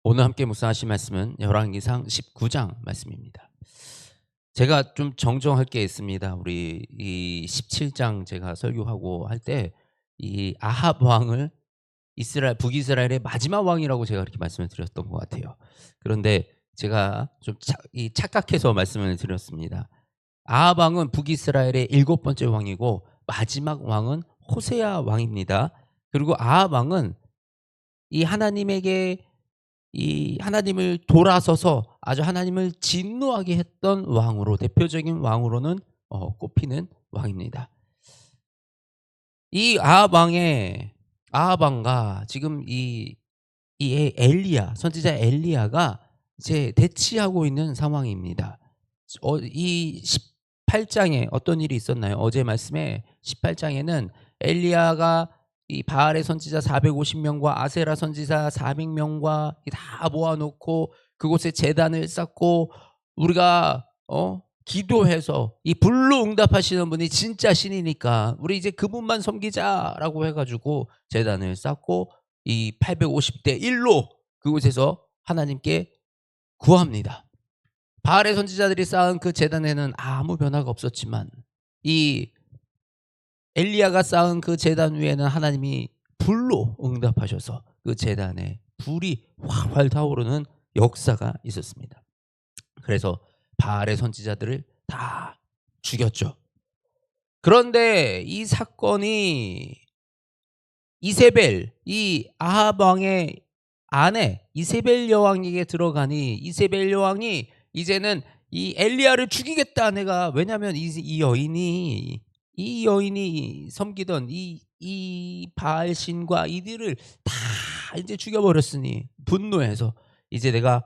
오늘 함께 묵상하실 말씀은 열왕기상 19장 말씀입니다. 제가 좀 정정할 게 있습니다. 우리 이 17장 제가 설교하고 할 때 이 아합 왕을 북이스라엘의 마지막 왕이라고 제가 그렇게 말씀을 드렸던 것 같아요. 그런데 제가 좀 착각해서 말씀을 드렸습니다. 아합 왕은 북이스라엘의 7번째 왕이고 마지막 왕은 호세아 왕입니다. 그리고 아합 왕은 이 하나님을 돌아서서 아주 하나님을 진노하게 했던 왕으로, 대표적인 왕으로는 꼽히는 왕입니다. 이 아합 왕과 지금 이 엘리야, 선지자 엘리야가 이제 대치하고 있는 상황입니다. 이 18장에 어떤 일이 있었나요? 어제 말씀에 18장에는 엘리야가 이 바알의 선지자 450명과 아세라 선지자 400명과 다 모아놓고 그곳에 제단을 쌓고 우리가 기도해서 이 불로 응답하시는 분이 진짜 신이니까 우리 이제 그분만 섬기자라고 해가지고 제단을 쌓고 이 850대 1로 그곳에서 하나님께 구합니다. 바알의 선지자들이 쌓은 그 제단에는 아무 변화가 없었지만 이 엘리야가 쌓은 그 제단 위에는 하나님이 불로 응답하셔서 그 제단에 불이 활활 타오르는 역사가 있었습니다. 그래서 바알의 선지자들을 다 죽였죠. 그런데 이 사건이 이세벨, 이 아합 왕의 아내 이세벨 여왕에게 들어가니 이세벨 여왕이 이제는 이 엘리야를 죽이겠다. 내가 왜냐하면 이 여인이 섬기던 이 바알 신과 이들을 다 이제 죽여버렸으니 분노해서 이제 내가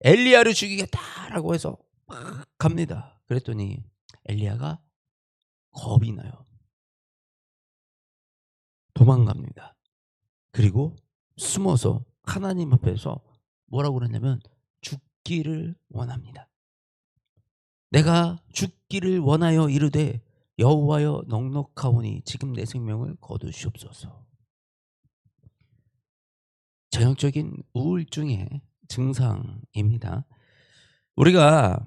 엘리야를 죽이겠다라고 해서 막 갑니다. 그랬더니 엘리야가 겁이 나요. 도망갑니다. 그리고 숨어서 하나님 앞에서 뭐라고 그러냐면 죽기를 원합니다. 내가 죽기를 원하여 이르되 여호와여 넉넉하오니 지금 내 생명을 거두시옵소서. 전형적인 우울증의 증상입니다. 우리가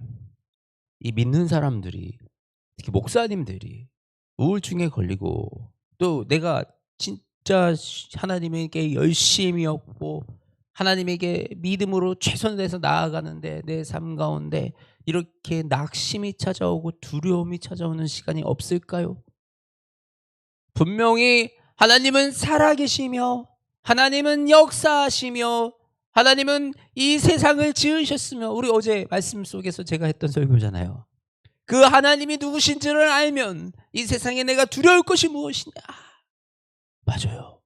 이 믿는 사람들이, 특히 목사님들이 우울증에 걸리고 또 내가 진짜 하나님에게 열심히 얻고 하나님에게 믿음으로 최선을 다해서 나아가는데 내 삶 가운데 이렇게 낙심이 찾아오고 두려움이 찾아오는 시간이 없을까요? 분명히 하나님은 살아계시며 하나님은 역사하시며 하나님은 이 세상을 지으셨으며, 우리 어제 말씀 속에서 제가 했던 설교잖아요. 그 하나님이 누구신지를 알면 이 세상에 내가 두려울 것이 무엇이냐. 맞아요.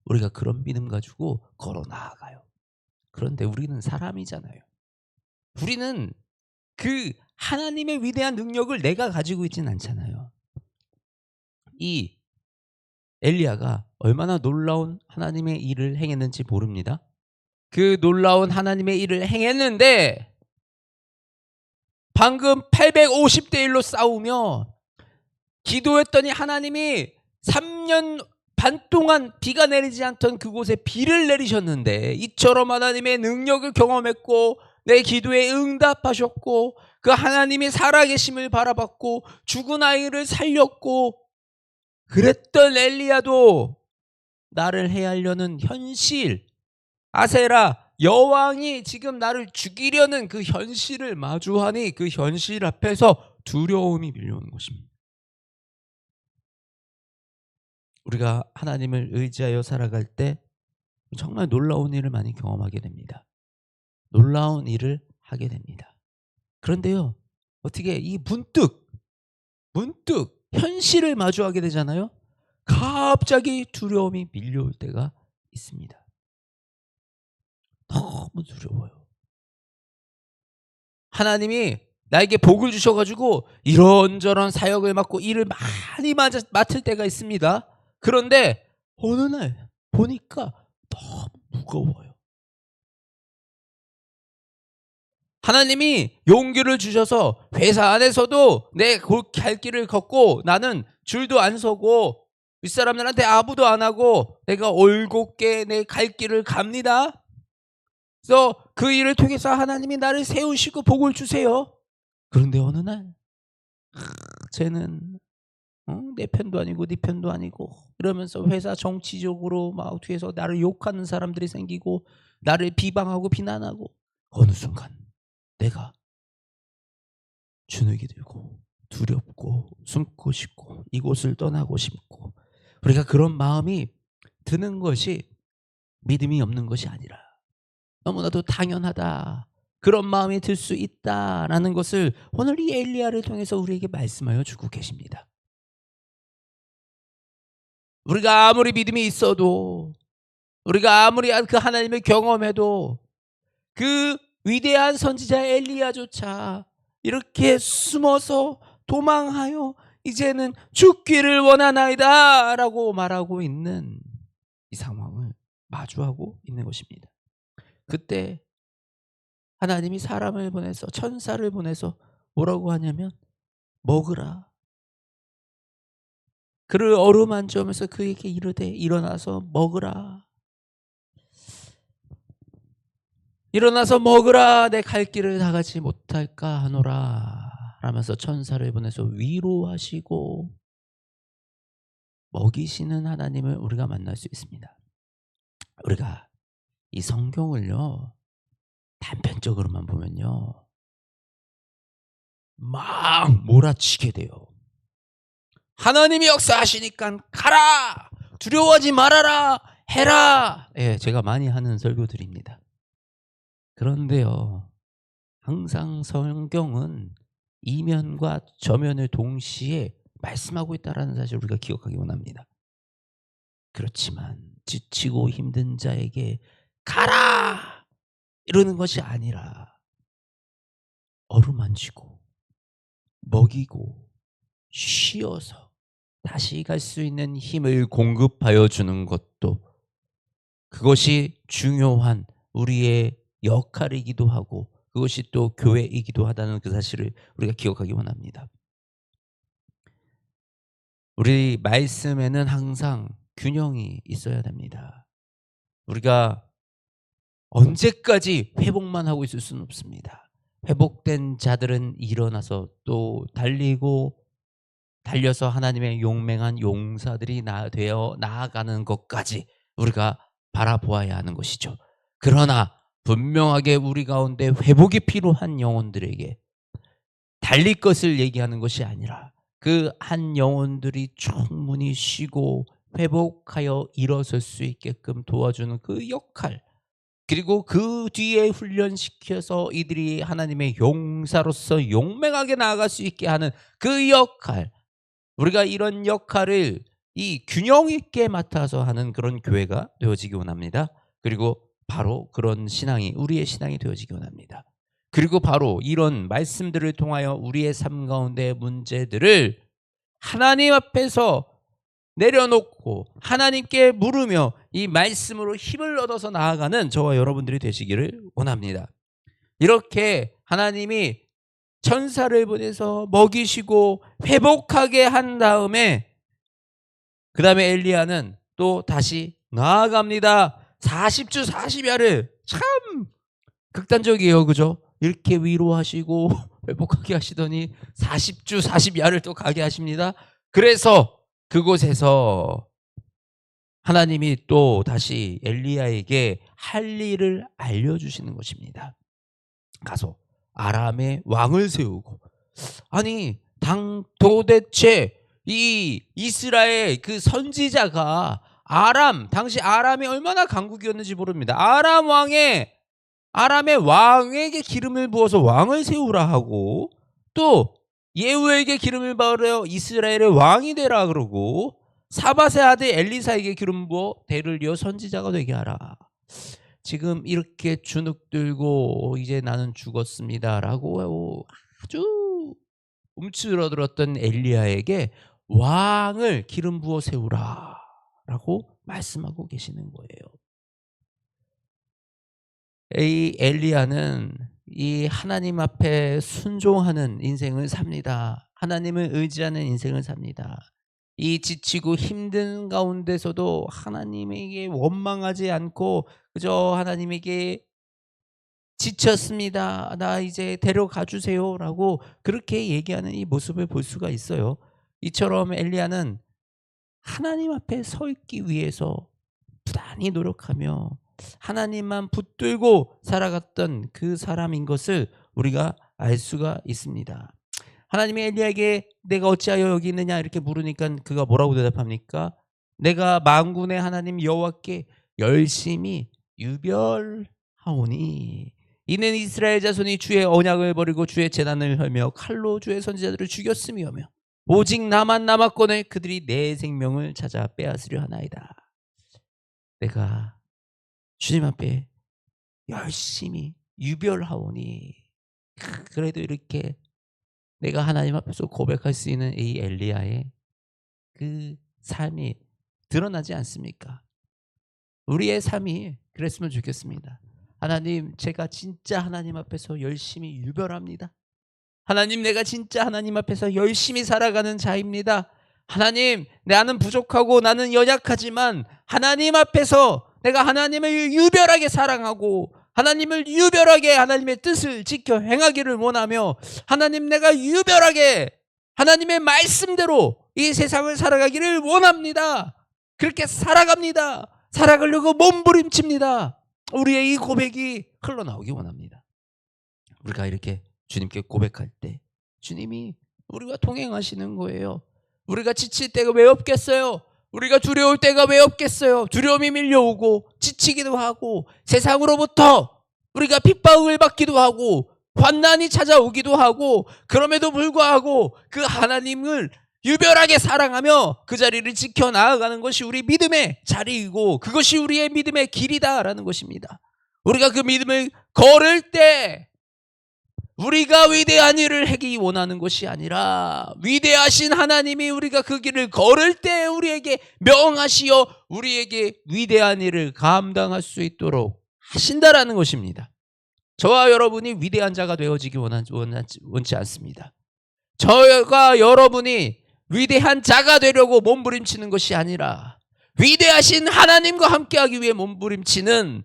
우리가 그런 믿음 가지고 걸어 나아가요. 그런데 우리는 사람이잖아요. 우리는 그 하나님의 위대한 능력을 내가 가지고 있진 않잖아요. 이 엘리야가 얼마나 놀라운 하나님의 일을 행했는지 모릅니다. 그 놀라운 하나님의 일을 행했는데 방금 850대 1로 싸우며 기도했더니 하나님이 3년 반 동안 비가 내리지 않던 그곳에 비를 내리셨는데 이처럼 하나님의 능력을 경험했고 내 기도에 응답하셨고 그 하나님이 살아계심을 바라봤고 죽은 아이를 살렸고 그랬던 엘리야도 나를 해하려는 현실, 아세라 여왕이 지금 나를 죽이려는 그 현실을 마주하니 그 현실 앞에서 두려움이 밀려오는 것입니다. 우리가 하나님을 의지하여 살아갈 때 정말 놀라운 일을 많이 경험하게 됩니다. 놀라운 일을 하게 됩니다. 그런데요, 어떻게 이 문득 현실을 마주하게 되잖아요. 갑자기 두려움이 밀려올 때가 있습니다. 너무 두려워요. 하나님이 나에게 복을 주셔가지고 이런저런 사역을 맡고 일을 많이 맡을 때가 있습니다. 그런데 어느 날 보니까 너무 무거워요. 하나님이 용기를 주셔서 회사 안에서도 내 갈 길을 걷고 나는 줄도 안 서고 윗사람들한테 아부도 안 하고 내가 올곧게 내 갈 길을 갑니다. 그래서 그 일을 통해서 하나님이 나를 세우시고 복을 주세요. 그런데 어느 날 쟤는 내 편도 아니고 네 편도 아니고 이러면서 회사 정치적으로 막 뒤에서 나를 욕하는 사람들이 생기고 나를 비방하고 비난하고 어느 순간 내가 주눅이 들고 두렵고 숨고 싶고 이곳을 떠나고 싶고 우리가 그런 마음이 드는 것이 믿음이 없는 것이 아니라 너무나도 당연하다. 그런 마음이 들 수 있다라는 것을 오늘 이 엘리야를 통해서 우리에게 말씀하여 주고 계십니다. 우리가 아무리 믿음이 있어도 우리가 아무리 그 하나님을 경험해도 그 위대한 선지자 엘리야조차 이렇게 숨어서 도망하여 이제는 죽기를 원하나이다 라고 말하고 있는 이 상황을 마주하고 있는 것입니다. 그때 하나님이 사람을 보내서 천사를 보내서 뭐라고 하냐면 먹으라. 그를 어루만져면서 그에게 이르되 일어나서 먹으라. 일어나서 먹으라. 내 갈 길을 다 가지 못할까 하노라. 라면서 천사를 보내서 위로하시고 먹이시는 하나님을 우리가 만날 수 있습니다. 우리가 이 성경을요 단편적으로만 보면요 막 몰아치게 돼요. 하나님이 역사하시니까 가라, 두려워하지 말아라, 해라. 예, 제가 많이 하는 설교들입니다. 그런데요 항상 성경은 이면과 저면을 동시에 말씀하고 있다는 사실을 우리가 기억하기 원합니다. 그렇지만 지치고 힘든 자에게 가라 이러는 것이 아니라 어루만지고 먹이고 쉬어서 다시 갈 수 있는 힘을 공급하여 주는 것도 그것이 중요한 우리의 역할이기도 하고 그것이 또 교회이기도 하다는 그 사실을 우리가 기억하기 원합니다. 우리 말씀에는 항상 균형이 있어야 됩니다. 우리가 언제까지 회복만 하고 있을 수는 없습니다. 회복된 자들은 일어나서 또 달려서 하나님의 용맹한 용사들이 되어 나아가는 것까지 우리가 바라보아야 하는 것이죠. 그러나 분명하게 우리 가운데 회복이 필요한 영혼들에게 달릴 것을 얘기하는 것이 아니라 그 한 영혼들이 충분히 쉬고 회복하여 일어설 수 있게끔 도와주는 그 역할, 그리고 그 뒤에 훈련시켜서 이들이 하나님의 용사로서 용맹하게 나아갈 수 있게 하는 그 역할, 우리가 이런 역할을 이 균형 있게 맡아서 하는 그런 교회가 되어지기 원합니다. 그리고 바로 그런 신앙이 우리의 신앙이 되어지기 원합니다. 그리고 바로 이런 말씀들을 통하여 우리의 삶 가운데 문제들을 하나님 앞에서 내려놓고 하나님께 물으며 이 말씀으로 힘을 얻어서 나아가는 저와 여러분들이 되시기를 원합니다. 이렇게 하나님이 천사를 보내서 먹이시고 회복하게 한 다음에 그 다음에 엘리야는 또 다시 나아갑니다. 40주 40야를 참 극단적이에요. 그죠? 이렇게 위로하시고 회복하게 하시더니 40주 40야를 또 가게 하십니다. 그래서 그곳에서 하나님이 또 다시 엘리야에게 할 일을 알려주시는 것입니다. 가서 아람의 왕을 세우고, 아니 도대체 이 이스라엘 그 선지자가 당시 아람이 얼마나 강국이었는지 모릅니다. 아람의 왕에게 기름을 부어서 왕을 세우라 하고, 또 예후에게 기름을 부어 이스라엘의 왕이 되라 그러고, 사밧의 아들 엘리사에게 기름 부어 대를 이어 선지자가 되게 하라. 지금 이렇게 주눅 들고 이제 나는 죽었습니다라고 아주 움츠러들었던 엘리야에게 왕을 기름 부어 세우라라고 말씀하고 계시는 거예요. 이 엘리야는 이 하나님 앞에 순종하는 인생을 삽니다. 하나님을 의지하는 인생을 삽니다. 이 지치고 힘든 가운데서도 하나님에게 원망하지 않고 그저 하나님에게 지쳤습니다. 나 이제 데려가 주세요라고 그렇게 얘기하는 이 모습을 볼 수가 있어요. 이처럼 엘리야는 하나님 앞에 서 있기 위해서 부단히 노력하며 하나님만 붙들고 살아갔던 그 사람인 것을 우리가 알 수가 있습니다. 하나님이 엘리야에게 내가 어찌하여 여기 있느냐 이렇게 물으니까 그가 뭐라고 대답합니까? 내가 만군의 하나님 여호와께 열심히 유별하오니 이는 이스라엘 자손이 주의 언약을 버리고 주의 제단을 헐며 칼로 주의 선지자들을 죽였으며 오직 나만 남았거늘 그들이 내 생명을 찾아 빼앗으려 하나이다. 내가 주님 앞에 열심히 유별하오니 그래도 이렇게 내가 하나님 앞에서 고백할 수 있는 이 엘리야의 그 삶이 드러나지 않습니까? 우리의 삶이 그랬으면 좋겠습니다. 하나님, 제가 진짜 하나님 앞에서 열심히 유별합니다. 하나님, 내가 진짜 하나님 앞에서 열심히 살아가는 자입니다. 하나님, 나는 부족하고 나는 연약하지만 하나님 앞에서 내가 하나님을 유별하게 사랑하고 하나님을 유별하게 하나님의 뜻을 지켜 행하기를 원하며 하나님, 내가 유별하게 하나님의 말씀대로 이 세상을 살아가기를 원합니다. 그렇게 살아갑니다. 살아가려고 몸부림칩니다. 우리의 이 고백이 흘러나오기 원합니다. 우리가 이렇게 주님께 고백할 때 주님이 우리와 동행하시는 거예요. 우리가 지칠 때가 왜 없겠어요? 우리가 두려울 때가 왜 없겠어요? 두려움이 밀려오고 지치기도 하고 세상으로부터 우리가 핍박을 받기도 하고 환난이 찾아오기도 하고 그럼에도 불구하고 그 하나님을 유별하게 사랑하며 그 자리를 지켜나가는 것이 우리 믿음의 자리이고 그것이 우리의 믿음의 길이다라는 것입니다. 우리가 그 믿음을 걸을 때 우리가 위대한 일을 하기 원하는 것이 아니라 위대하신 하나님이 우리가 그 길을 걸을 때 우리에게 명하시어 우리에게 위대한 일을 감당할 수 있도록 하신다라는 것입니다. 저와 여러분이 위대한 자가 되어지기 원치 않습니다. 저와 여러분이 위대한 자가 되려고 몸부림치는 것이 아니라 위대하신 하나님과 함께하기 위해 몸부림치는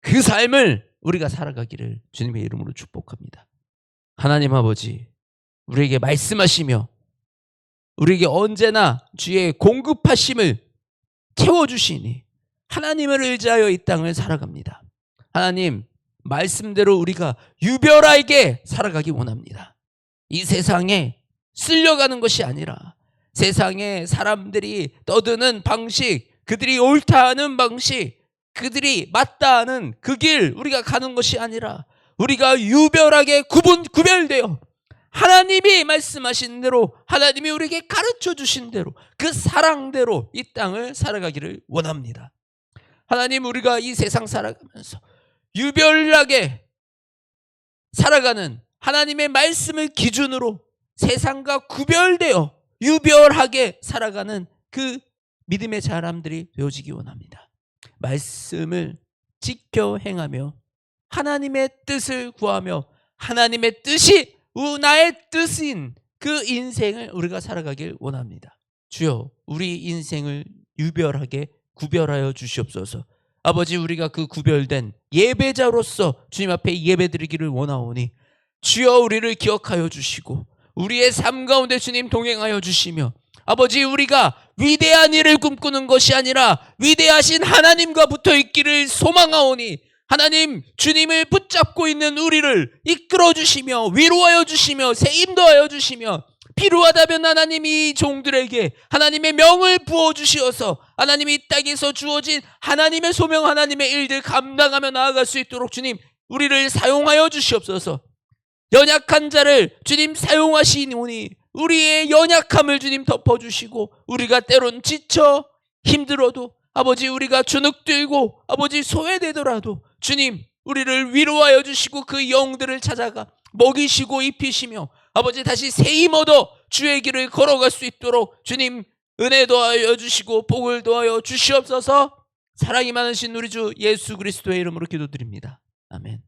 그 삶을 우리가 살아가기를 주님의 이름으로 축복합니다. 하나님 아버지, 우리에게 말씀하시며 우리에게 언제나 주의 공급하심을 채워주시니 하나님을 의지하여 이 땅을 살아갑니다. 하나님, 말씀대로 우리가 유별하게 살아가기 원합니다. 이 세상에 쓸려가는 것이 아니라 세상에 사람들이 떠드는 방식, 그들이 옳다 하는 방식, 그들이 맞다 하는 그 길 우리가 가는 것이 아니라 우리가 유별하게 구별되어 하나님이 말씀하신 대로 하나님이 우리에게 가르쳐 주신 대로 그 사랑대로 이 땅을 살아가기를 원합니다. 하나님, 우리가 이 세상 살아가면서 유별하게 살아가는 하나님의 말씀을 기준으로 세상과 구별되어 유별하게 살아가는 그 믿음의 사람들이 되어지기 원합니다. 말씀을 지켜 행하며 하나님의 뜻을 구하며 하나님의 뜻이 나의 뜻인 그 인생을 우리가 살아가길 원합니다. 주여, 우리 인생을 유별하게 구별하여 주시옵소서. 아버지, 우리가 그 구별된 예배자로서 주님 앞에 예배드리기를 원하오니 주여, 우리를 기억하여 주시고 우리의 삶 가운데 주님 동행하여 주시며 아버지, 우리가 위대한 일을 꿈꾸는 것이 아니라 위대하신 하나님과 붙어 있기를 소망하오니 하나님, 주님을 붙잡고 있는 우리를 이끌어 주시며 위로하여 주시며 세임도하여 주시며 필요하다면 하나님이 종들에게 하나님의 명을 부어주시어서 하나님이 이 땅에서 주어진 하나님의 소명, 하나님의 일들 감당하며 나아갈 수 있도록 주님 우리를 사용하여 주시옵소서. 연약한 자를 주님 사용하시니 우리의 연약함을 주님 덮어주시고 우리가 때론 지쳐 힘들어도 아버지, 우리가 주눅들고 아버지 소외되더라도 주님 우리를 위로하여 주시고 그 영들을 찾아가 먹이시고 입히시며 아버지 다시 새힘 얻어 주의 길을 걸어갈 수 있도록 주님 은혜 더하여 주시고 복을 더하여 주시옵소서. 사랑이 많으신 우리 주 예수 그리스도의 이름으로 기도드립니다. 아멘.